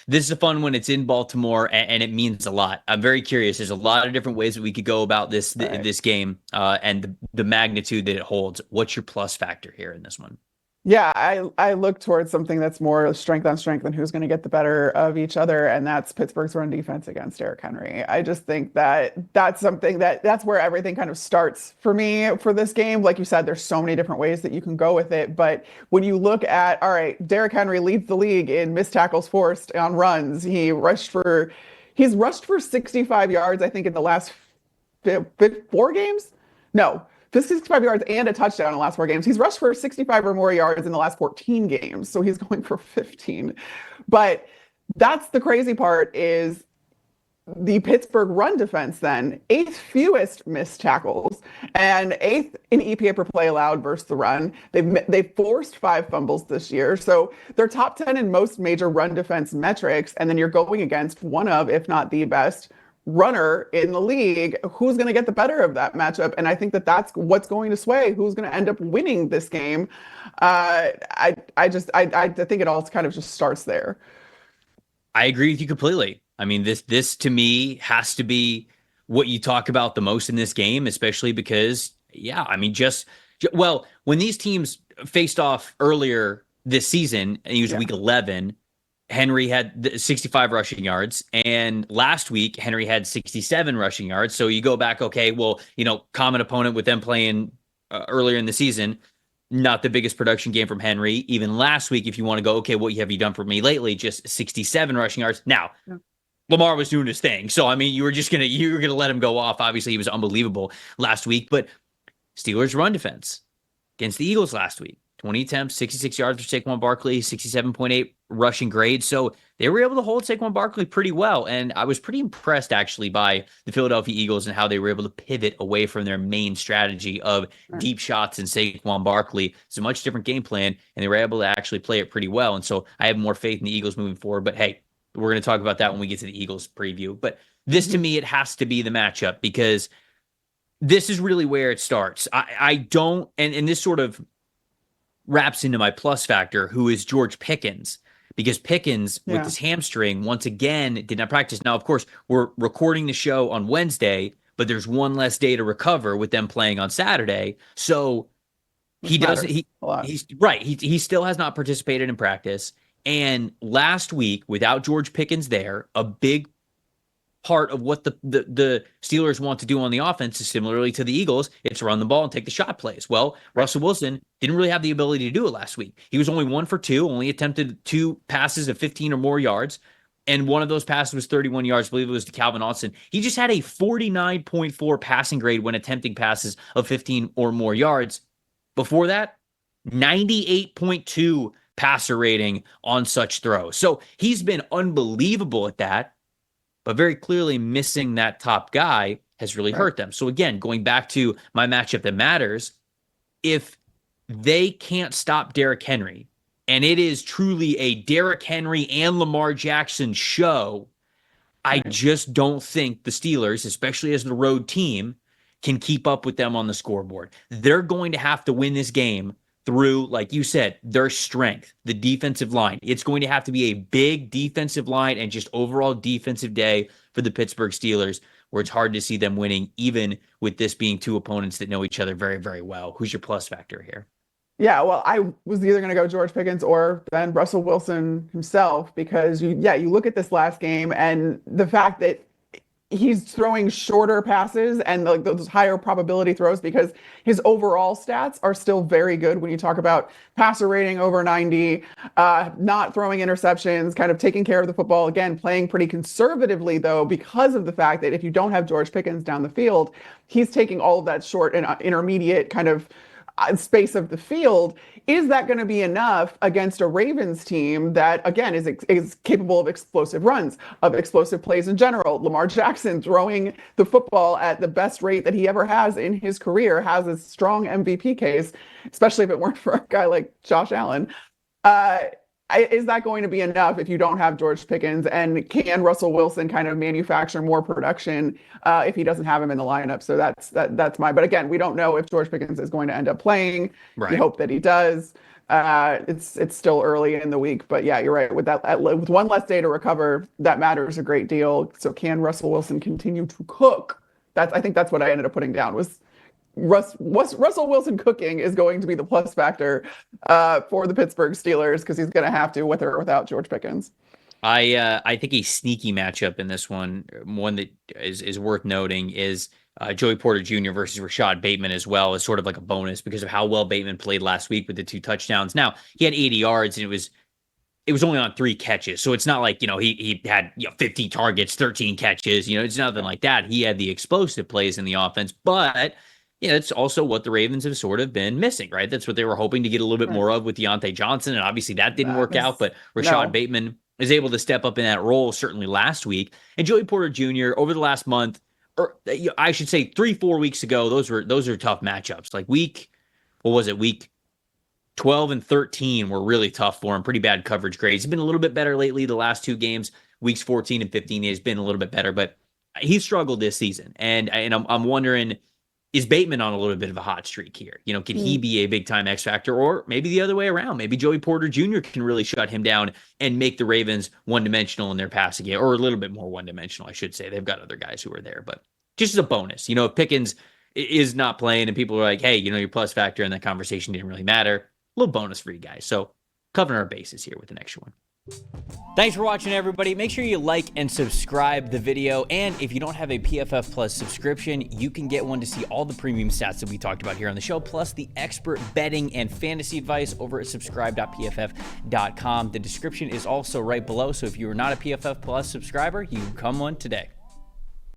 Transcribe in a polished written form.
this is a fun one. It's in Baltimore, and it means a lot. I'm very curious. There's a lot of different ways that we could go about this game, and the magnitude that it holds. What's your plus factor here in this one? Yeah, I look towards something that's more strength on strength and who's going to get the better of each other, and that's Pittsburgh's run defense against Derrick Henry. I just think that that's something that's where everything kind of starts for me for this game. Like you said, there's so many different ways that you can go with it, but when you look at, all right, Derrick Henry leads the league in missed tackles forced on runs. He's rushed for 65 yards, I think, in the last 4 games. No. 65 yards and a touchdown in the last 4 games. He's rushed for 65 or more yards in the last 14 games. So he's going for 15. But that's the crazy part is the Pittsburgh run defense then, 8th fewest missed tackles and 8th in EPA per play allowed versus the run. They've forced 5 fumbles this year. So they're top 10 in most major run defense metrics. And then you're going against one of, if not the best, runner in the league. Who's going to get the better of that matchup? And I think that that's what's going to sway who's going to end up winning this game. I think it all kind of just starts there. I agree with you completely. I mean, this to me has to be what you talk about the most in this game, especially because, yeah, I mean, well, when these teams faced off earlier this season, and it was week 11, Henry had 65 rushing yards, and last week Henry had 67 rushing yards. So you go back, okay, well, common opponent with them playing earlier in the season, not the biggest production game from Henry. Even last week, if you want to go, okay, what have you done for me lately? Just 67 rushing yards. Now, Lamar was doing his thing. So, I mean, you were going to let him go off. Obviously, he was unbelievable last week, but Steelers run defense against the Eagles last week. 20 attempts, 66 yards for Saquon Barkley, 67.8 rushing grade. So they were able to hold Saquon Barkley pretty well. And I was pretty impressed, actually, by the Philadelphia Eagles and how they were able to pivot away from their main strategy of deep shots and Saquon Barkley. It's a much different game plan, and they were able to actually play it pretty well. And so I have more faith in the Eagles moving forward. But hey, we're going to talk about that when we get to the Eagles preview. But this, to me, it has to be the matchup, because this is really where it starts. I don't, and this sort of wraps into my plus factor, who is George Pickens, because Pickens with his hamstring once again did not practice. Now, of course, we're recording the show on Wednesday, but there's one less day to recover with them playing on Saturday. So he still has not participated in practice. And last week, without George Pickens there, a big part of what the Steelers want to do on the offense is similarly to the Eagles. It's run the ball and take the shot plays. Well, Russell Wilson didn't really have the ability to do it last week. He was only 1 for 2, only attempted 2 passes of 15 or more yards. And one of those passes was 31 yards. I believe it was to Calvin Austin. He just had a 49.4 passing grade when attempting passes of 15 or more yards. Before that, 98.2 passer rating on such throws. So he's been unbelievable at that. But very clearly missing that top guy has really hurt them. So again, going back to my matchup that matters, if they can't stop Derrick Henry, and it is truly a Derrick Henry and Lamar Jackson show, I just don't think the Steelers, especially as the road team, can keep up with them on the scoreboard. They're going to have to win this game through, like you said, their strength, the defensive line. It's going to have to be a big defensive line and just overall defensive day for the Pittsburgh Steelers, where it's hard to see them winning, even with this being 2 opponents that know each other very, very well. Who's your plus factor here? Yeah, well, I was either going to go George Pickens or then Russell Wilson himself, because you look at this last game and the fact that he's throwing shorter passes and those higher probability throws, because his overall stats are still very good when you talk about passer rating over 90, not throwing interceptions, kind of taking care of the football, again, playing pretty conservatively, though, because of the fact that if you don't have George Pickens down the field, he's taking all of that short and intermediate kind of space of the field. Is that going to be enough against a Ravens team that, again, is capable of explosive runs, of explosive plays in general? Lamar Jackson throwing the football at the best rate that he ever has in his career has a strong MVP case, especially if it weren't for a guy like Josh Allen. Is that going to be enough if you don't have George Pickens? And can Russell Wilson kind of manufacture more production if he doesn't have him in the lineup? So that's my. But again, we don't know if George Pickens is going to end up playing. Right. We hope that he does. It's still early in the week, but yeah, you're right. With that, with one less day to recover, that matters a great deal. So can Russell Wilson continue to cook? I think that's what I ended up putting down was Russell Wilson cooking is going to be the plus factor for the Pittsburgh Steelers because he's going to have to with or without George Pickens. I think a sneaky matchup in this one that is worth noting is Joey Porter Jr. versus Rashad Bateman as well as sort of like a bonus because of how well Bateman played last week with the 2 touchdowns. Now he had 80 yards and it was only on 3 catches, so it's not like he had 50 targets, 13 catches. It's nothing like that. He had the explosive plays in the offense, but it's also what the Ravens have sort of been missing, right? That's what they were hoping to get a little bit more of with Deontay Johnson, and obviously that didn't work out. But Rashad Bateman is able to step up in that role certainly last week. And Joey Porter Jr. over the last month, or I should say 3-4 weeks ago, those are tough matchups. Like week 12 and 13 were really tough for him. Pretty bad coverage grades. He's been a little bit better lately. The last 2 games, weeks 14 and 15, he's been a little bit better, but he struggled this season. And I'm wondering, is Bateman on a little bit of a hot streak here? Can he be a big time X factor, or maybe the other way around? Maybe Joey Porter Jr. can really shut him down and make the Ravens one dimensional in their passing game, or a little bit more one dimensional, I should say. They've got other guys who are there, but just as a bonus, if Pickens is not playing and people are like, hey, your plus factor in that conversation didn't really matter, a little bonus for you guys. So covering our bases here with an extra one. Thanks for watching, everybody. Make sure you like and subscribe the video. And if you don't have a PFF Plus subscription, you can get one to see all the premium stats that we talked about here on the show, plus the expert betting and fantasy advice over at subscribe.pff.com. The description is also right below. So if you are not a PFF Plus subscriber, you can come one today.